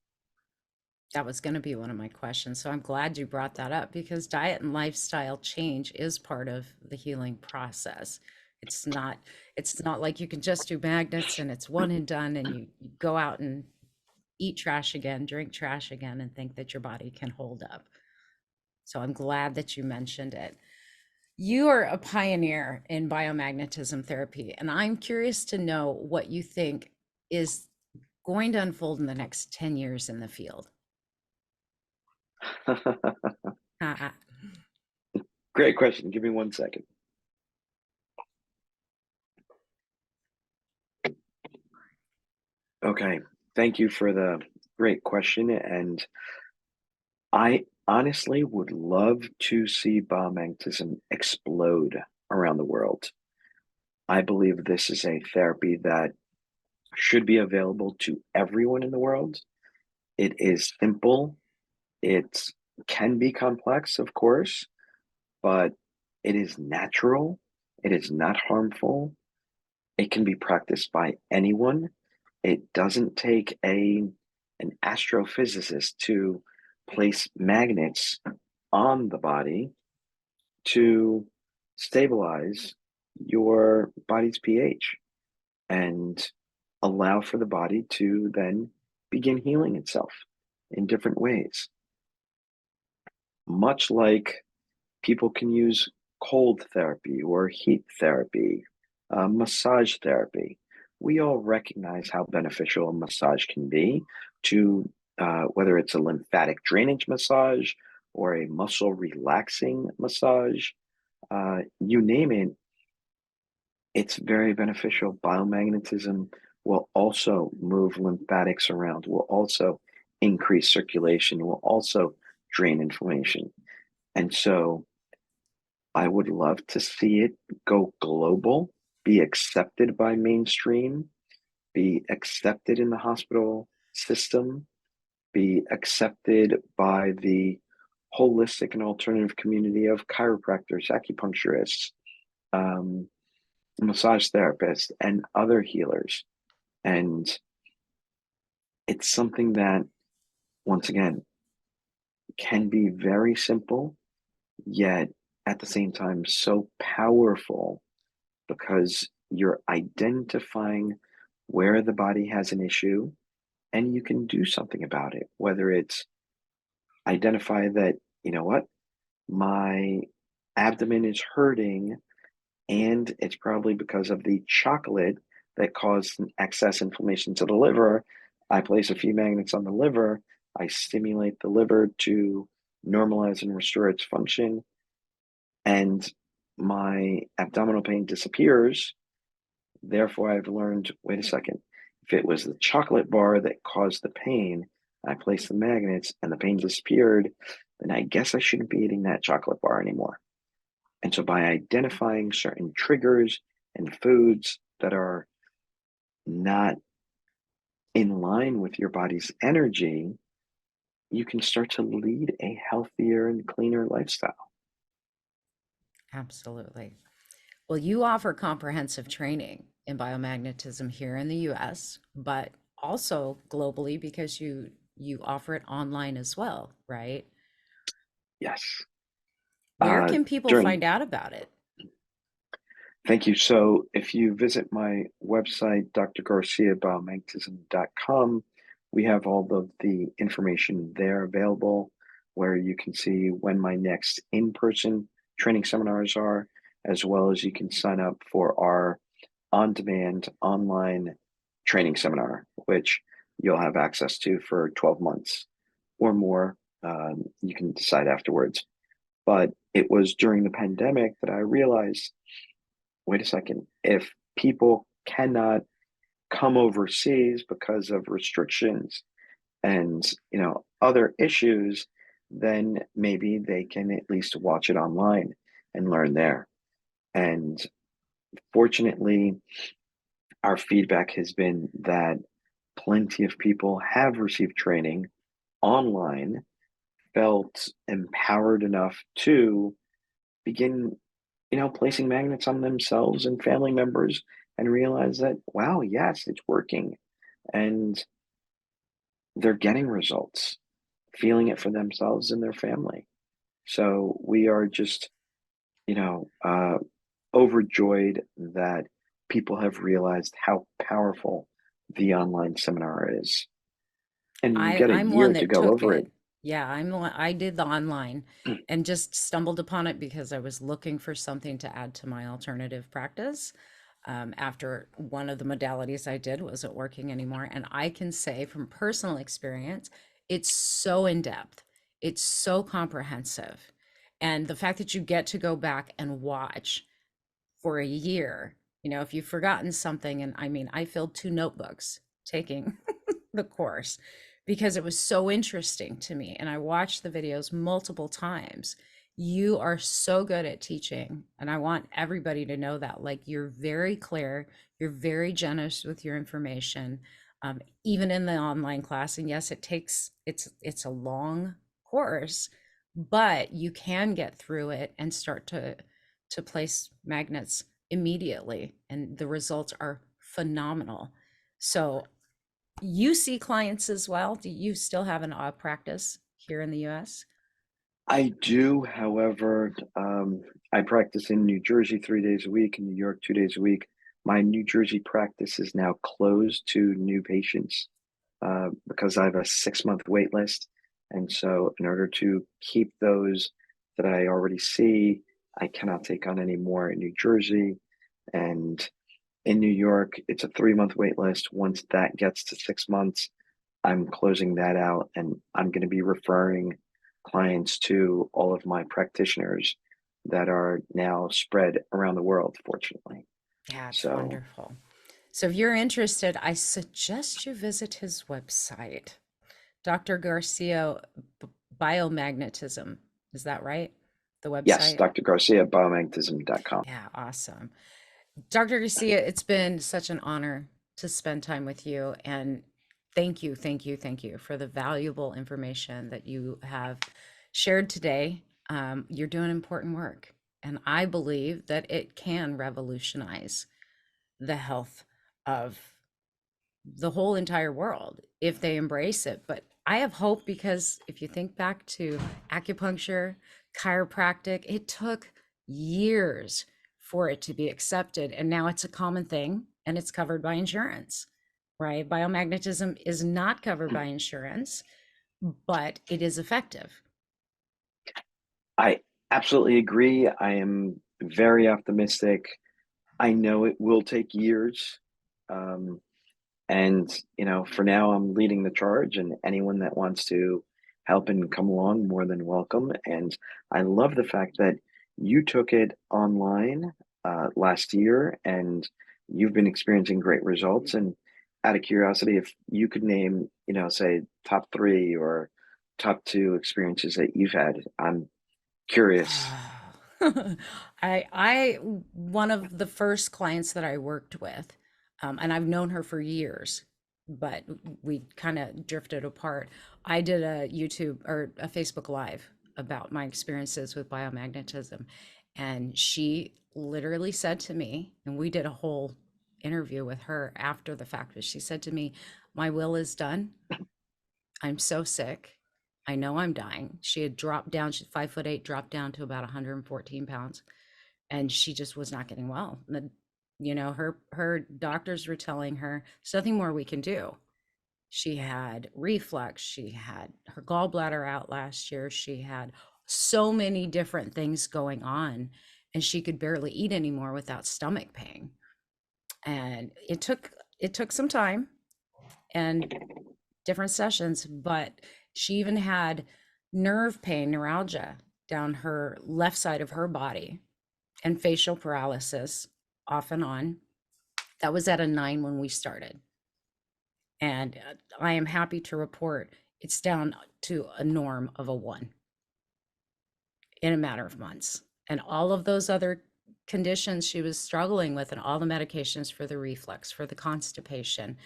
That was going to be one of my questions. So I'm glad you brought that up because diet and lifestyle change is part of the healing process. It's not it's not like you can just do magnets and it's one and done and you go out and eat trash again, drink trash again and think that your body can hold up. So I'm glad that you mentioned it. You are a pioneer in biomagnetism therapy, and I'm curious to know what you think is going to unfold in the next 10 years in the field. Uh, Great question. Give me 1 second. Okay. Thank you for the great question. And I honestly would love to see biomagnetism explode around the world. I believe this is a therapy that should be available to everyone in the world. It is simple. It can be complex, of course, but it is natural. It is not harmful. It can be practiced by anyone. It doesn't take an astrophysicist to place magnets on the body to stabilize your body's pH and allow for the body to then begin healing itself in different ways. Much like people can use cold therapy or heat therapy, massage therapy. We all recognize how beneficial a massage can be to whether it's a lymphatic drainage massage or a muscle relaxing massage, you name it, it's very beneficial. Biomagnetism will also move lymphatics around, will also increase circulation, will also drain inflammation. And so I would love to see it go global, be accepted by mainstream, be accepted in the hospital system, be accepted by the holistic and alternative community of chiropractors, acupuncturists, um, massage therapists, and other healers. And it's something that, once again, can be very simple, yet at the same time so powerful because you're identifying where the body has an issue and you can do something about it, whether it's identify that, you know what, my abdomen is hurting and it's probably because of the chocolate that caused an excess inflammation to the liver. I place a few magnets on the liver, I stimulate the liver to normalize and restore its function, and my abdominal pain disappears. Therefore, I've learned, wait a second, If it was the chocolate bar that caused the pain, I placed the magnets and the pain disappeared, then I guess I shouldn't be eating that chocolate bar anymore. And so by identifying certain triggers and foods that are not in line with your body's energy, you can start to lead a healthier and cleaner lifestyle. Absolutely. Well, you offer comprehensive training in biomagnetism here in the US, but also globally because you offer it online as well, right? Yes. Where Uh, can people during find out about it? Thank you. So if you visit my website, drgarciabiomagnetism.com, we have all of the information there available where you can see when my next in-person training seminars are, as well as you can sign up for our on-demand online training seminar, which you'll have access to for 12 months or more. You can decide afterwards. But it was during the pandemic that I realized, wait a second, if people cannot come overseas because of restrictions and other issues, then maybe they can at least watch it online and learn there. And fortunately, our feedback has been that plenty of people have received training online, felt empowered enough to begin placing magnets on themselves and family members and realize that, wow, yes, it's working. And they're getting results, feeling it for themselves and their family. So we are just, you know, uh, overjoyed that people have realized how powerful the online seminar is. And you get a I'm one year to that go took over it. it. Yeah, I did the online and just stumbled upon it because I was looking for something to add to my alternative practice. After one of the modalities I did wasn't working anymore. And I can say from personal experience, it's so in depth, it's so comprehensive. And the fact that you get to go back and watch for a year, if you've forgotten something, and I mean, I filled 2 notebooks taking the course because it was so interesting to me. And I watched the videos multiple times. You are so good at teaching. And I want everybody to know that. Like, you're very clear, you're very generous with your information, even in the online class. And yes, it's a long course, but you can get through it and start to place magnets immediately. And the results are phenomenal. So you see clients as well. Do you still have an practice here in the US? I do, however, I practice in New Jersey 3 days a week, in New York 2 days a week. My New Jersey practice is now closed to new patients because I have a 6 month wait list. And so, in order to keep those that I already see, I cannot take on any more in New Jersey. And in New York, it's a 3 month wait list. Once that gets to 6 months, I'm closing that out and I'm going to be referring clients to all of my practitioners that are now spread around the world, fortunately. Yeah, it's So, wonderful. So if you're interested, I suggest you visit his website, Dr. Garcia Biomagnetism. Is that right? The yes, website? Dr. Garcia, biomagnetism.com. Yeah, awesome. Dr. Garcia, it's been such an honor to spend time with you. And thank you, thank you, thank you for the valuable information that you have shared today. You're doing important work. And I believe that it can revolutionize the health of the whole entire world if they embrace it. But I have hope because if you think back to acupuncture, chiropractic, it took years for it to be accepted. And now it's a common thing and it's covered by insurance, right? Biomagnetism is not covered by insurance, but it is effective. I absolutely agree. I am very optimistic. I know it will take years. Um, And, for now, I'm leading the charge, and anyone that wants to help and come along, more than welcome. And I love the fact that you took it online last year and you've been experiencing great results. And out of curiosity, if you could name, say top three or top two experiences that you've had, I'm curious. I one of the first clients that I worked with, and I've known her for years, but we kind of drifted apart. I did a YouTube or a Facebook Live about my experiences with biomagnetism, and she literally said to me, and we did a whole interview with her after the fact, but she said to me, "My will is done. I'm so sick. I know I'm dying." She had dropped down, she's 5'8", dropped down to about 114 pounds, and she just was not getting well. Her doctors were telling her there's nothing more we can do. She had reflux, she had her gallbladder out last year, she had so many different things going on, and she could barely eat anymore without stomach pain. And it took some time and different sessions, but she even had nerve pain, neuralgia down her left side of her body, and facial paralysis off and on. That was at a 9 when we started. And I am happy to report it's down to a norm of a 1 in a matter of months. And all of those other conditions she was struggling with, and all the medications for the reflux, for the constipation,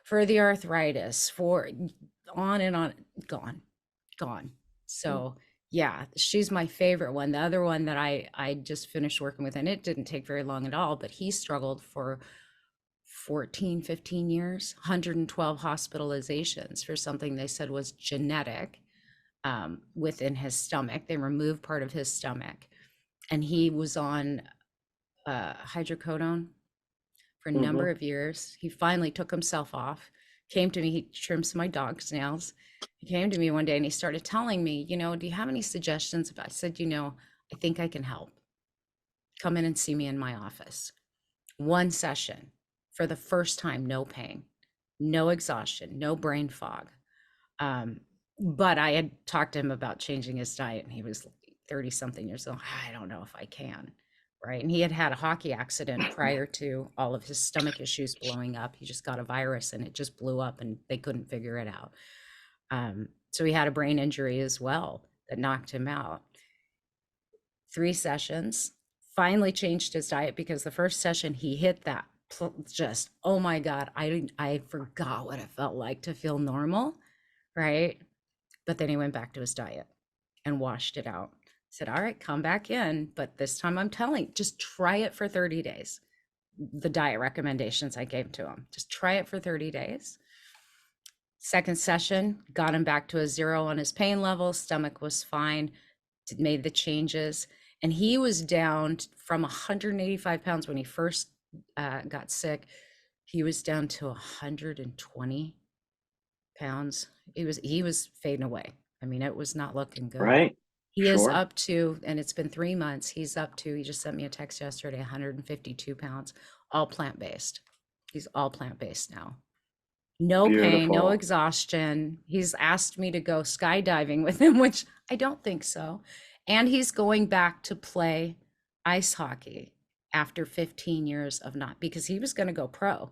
for the arthritis, for on and on, gone. So yeah, she's my favorite one. The other one that I just finished working with, and it didn't take very long at all, but he struggled for 14, 15 years, 112 hospitalizations for something they said was genetic, within his stomach. They removed part of his stomach, and he was on hydrocodone for a number Hmm. of years. He finally took himself off, came to me, he trims my dog's nails. He came to me one day and he started telling me, do you have any suggestions? I said, I think I can help. Come in and see me in my office. One session, for the first time, no pain, no exhaustion, no brain fog. But I had talked to him about changing his diet, and he was 30 something years old. I don't know if I can. Right. And he had had a hockey accident prior to all of his stomach issues blowing up. He just got a virus and it just blew up and they couldn't figure it out. So he had a brain injury as well that knocked him out. 3 sessions, finally changed his diet, because the first session he hit that just, oh my God, I forgot what it felt like to feel normal. Right. But then he went back to his diet and washed it out. Said, all right, come back in. But this time I'm telling, just try it for 30 days. The diet recommendations I gave to him, just try it for 30 days. Second session, got him back to a 0 on his pain level. Stomach was fine, made the changes. And he was down from 185 pounds when he first got sick. He was down to 120 pounds. He was fading away. I mean, it was not looking good. Right. He is Sure. up to, and it's been 3 months, he's up to, he just sent me a text yesterday, 152 pounds, all plant-based. He's all plant-based now. No pain, no Beautiful. exhaustion. He's asked me to go skydiving with him, which I don't think so. And he's going back to play ice hockey after 15 years of not, because he was going to go pro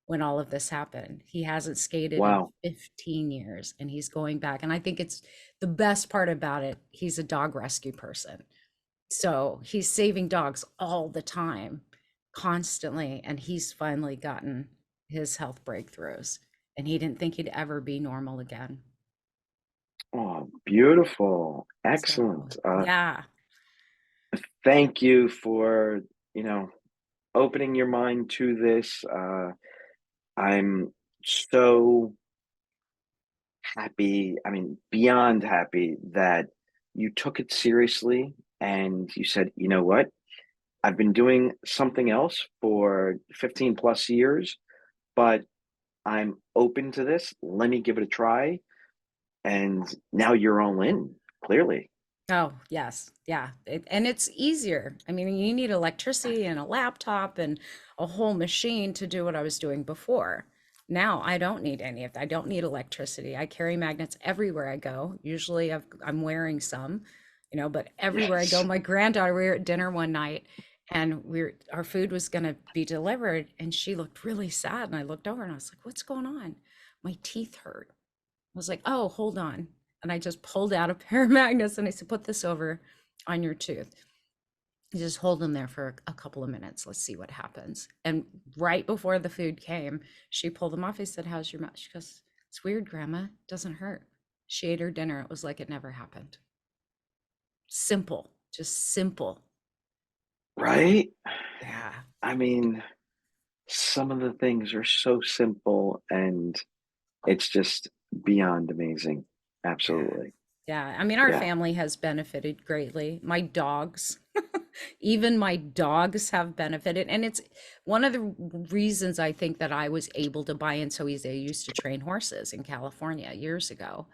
when all of this happened. He hasn't skated in Wow. 15 years and he's going back. And I think it's the best part about it. He's a dog rescue person. So he's saving dogs all the time, constantly. And he's finally gotten his health breakthroughs. And he didn't think he'd ever be normal again. Oh, beautiful. So, Excellent. yeah. Thank you for, you know, opening your mind to this. I'm so happy, I mean, beyond happy that you took it seriously and you said, you know what? I've been doing something else for 15 plus years, but I'm open to this. Let me give it a try. And now you're all in, clearly. Oh, yes. Yeah. And it's easier. I mean, you need electricity and a laptop and a whole machine to do what I was doing before. Now I don't need any of that. I don't need electricity. I carry magnets everywhere I go. Usually I'm wearing some, but everywhere I go, Yes. my granddaughter, we were at dinner one night and our food was going to be delivered, and she looked really sad, and I looked over and I was like, what's going on? My teeth hurt. I was like, oh, hold on. And I just pulled out a pair of magnets and I said, put this over on your tooth. You just hold them there for a couple of minutes. Let's see what happens. And right before the food came, she pulled them off. I said, how's your mouth? She goes, it's weird, Grandma. It doesn't hurt. She ate her dinner. It was like it never happened. Simple, just simple. Right? Yeah. I mean, some of the things are so simple and it's just beyond amazing. Yeah. Absolutely. Yeah. I mean, our Yeah. family has benefited greatly. My dogs, even my dogs have benefited. And it's one of the reasons I think that I was able to buy in so easy. I used to train horses in California years ago.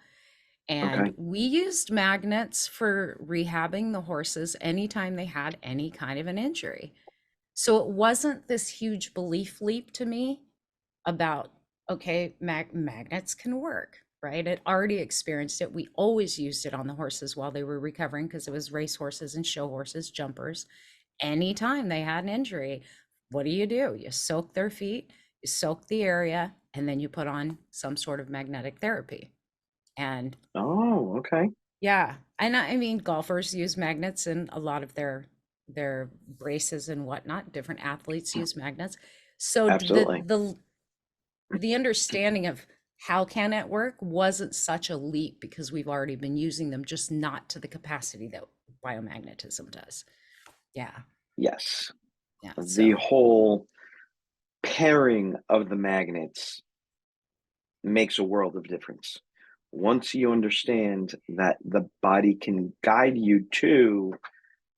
And Okay. we used magnets for rehabbing the horses anytime they had any kind of an injury. So it wasn't this huge belief leap to me about, okay, magnets can work, right? It already experienced it. We always used it on the horses while they were recovering because it was race horses and show horses, jumpers. Anytime they had an injury, what do? You soak their feet, you soak the area, and then you put on some sort of magnetic therapy. And Oh, okay. yeah, and I mean, golfers use magnets in a lot of their braces and whatnot. Different athletes use magnets. So Absolutely. the understanding of how can it work wasn't such a leap because we've already been using them, just not to the capacity that biomagnetism does. Yeah, Yes. yeah. The So whole pairing of the magnets makes a world of difference. Once you understand that the body can guide you to,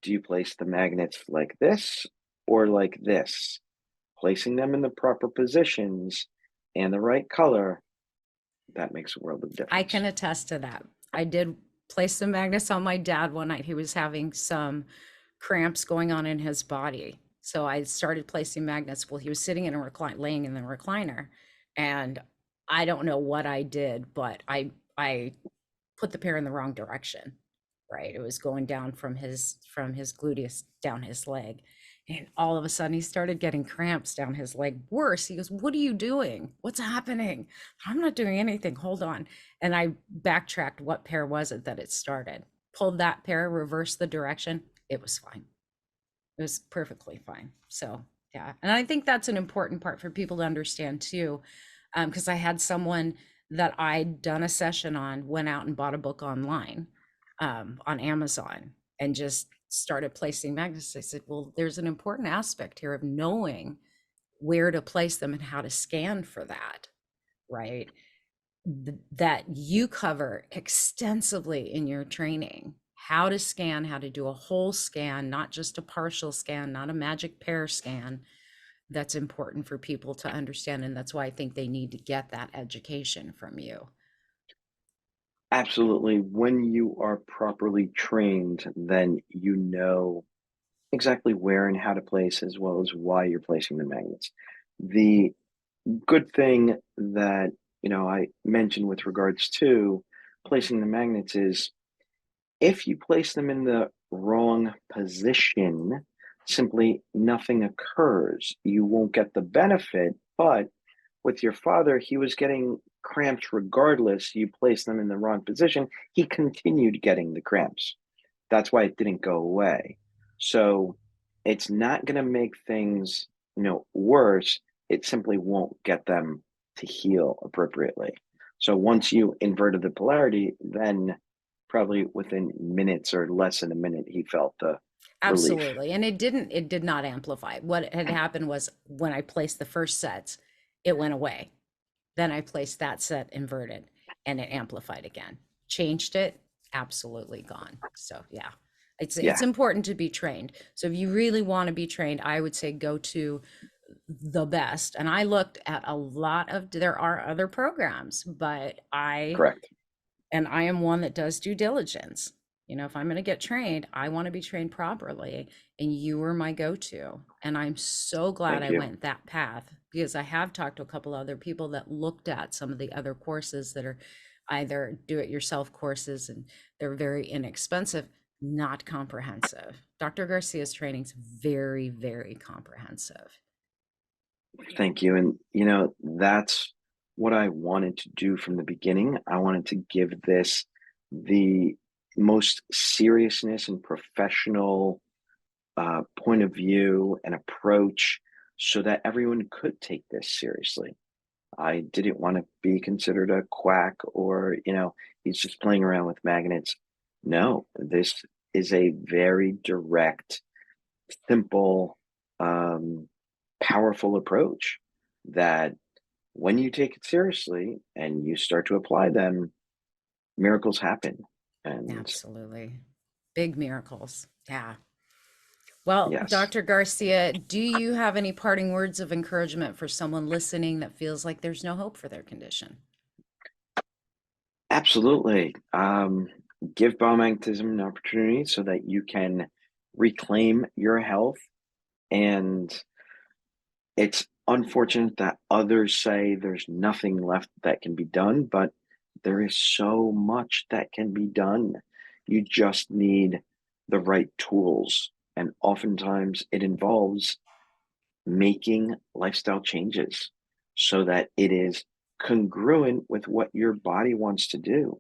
do you place the magnets like this or like this? Placing them in the proper positions and the right color, that makes a world of I difference. can attest to that. I did place some magnets on my dad one night. He was having some cramps going on in his body. So I started placing magnets. Well, he was sitting in a laying in the recliner, and I don't know what I did, but I put the pair in the wrong direction. Right, it was going down from his gluteus down his leg, and all of a sudden he started getting cramps down his leg. Worse, he goes, "What are you doing? What's happening?" I'm not doing anything. Hold on. And I backtracked. What pair was it that it started? Pulled that pair, reversed the direction. It was fine. It was perfectly fine. So, yeah. And I think that's an important part for people to understand too. Because I had someone that I'd done a session on, went out and bought a book online on Amazon and just started placing magnets. I said, well, there's an important aspect here of knowing where to place them and how to scan for that, right? That you cover extensively in your training, how to scan, how to do a whole scan, not just a partial scan, not a magic pair scan. That's important for people to understand. And that's why I think they need to get that education from you. Absolutely. When you are properly trained, then you know exactly where and how to place as well as why you're placing the magnets. The good thing that, I mentioned with regards to placing the magnets is if you place them in the wrong position, simply nothing occurs. You won't get the benefit, but with your father, he was getting cramps regardless. You placed them in the wrong position. He continued getting the cramps. That's why it didn't go away. So it's not going to make things, worse. It simply won't get them to heal appropriately. So once you inverted the polarity, then probably within minutes or less than a minute, he felt the relief. Absolutely. And it did not amplify. What had happened was when I placed the first sets, it went away. Then I placed that set inverted and it amplified again. Changed it, absolutely gone. So yeah. It's Yeah, important to be trained. So if you really want to be trained, I would say go to the best. And I looked at a lot of there are other programs, but correct. I am one that does due diligence. If I'm going to get trained, I want to be trained properly. And you were my go to. And I'm so glad Thank I you. went that path because I have talked to a couple other people that looked at some of the other courses that are either do it yourself courses and they're very inexpensive. not comprehensive. Dr. Garcia's training is very, very comprehensive. Thank you. And, that's what I wanted to do from the beginning. I wanted to give this the most seriousness and professional point of view and approach so that everyone could take this seriously. I didn't want to be considered a quack or, he's just playing around with magnets. No, this is a very direct, simple, um, powerful approach that when you take it seriously and you start to apply them, miracles happen. And Absolutely. Big miracles. Yeah. Well, yes, Dr. Garcia, do you have any parting words of encouragement for someone listening that feels like there's no hope for their condition? absolutely. Give biomagnetism an opportunity so that you can reclaim your health. And it's unfortunate that others say there's nothing left that can be done, but there is so much that can be done. You just need the right tools. And oftentimes it involves making lifestyle changes so that it is congruent with what your body wants to do.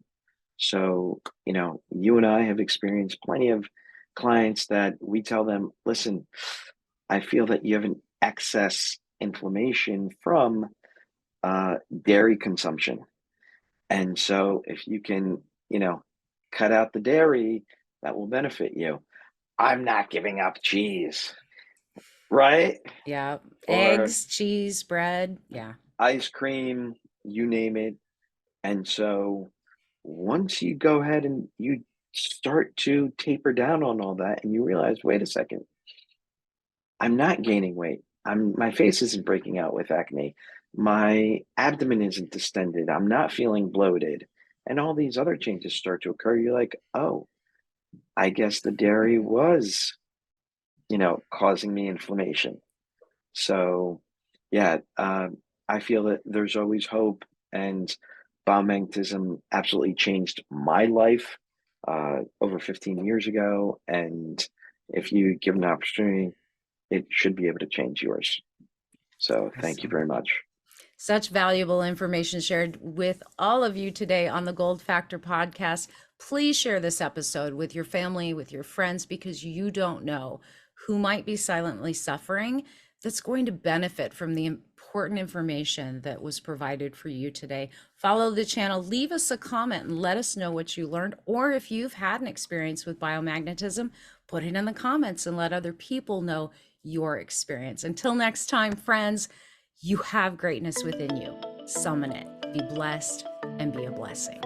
So, you and I have experienced plenty of clients that we tell them, listen, I feel that you have an excess inflammation from dairy consumption. And so if you can, cut out the dairy, that will benefit you. I'm not giving up cheese, right? Yeah. Or Eggs, cheese, bread. Yeah. ice cream, you name it. And so once you go ahead and you start to taper down on all that and you realize, wait a second, I'm not gaining weight. My face isn't breaking out with acne. My abdomen isn't distended. I'm not feeling bloated. And all these other changes start to occur. You're like, oh, I guess the dairy was, causing me inflammation. So, yeah, I feel that there's always hope, and biomagnetism absolutely changed my life over 15 years ago. And if you give an opportunity, it should be able to change yours. So, thank you Awesome. very much. Such valuable information shared with all of you today on the Gold Factor podcast. Please share this episode with your family, with your friends, because you don't know who might be silently suffering that's going to benefit from the important information that was provided for you today. Follow the channel, leave us a comment, and let us know what you learned. Or if you've had an experience with biomagnetism, put it in the comments and let other people know your experience. Until next time, friends, you have greatness within you. Summon it. Be blessed and be a blessing.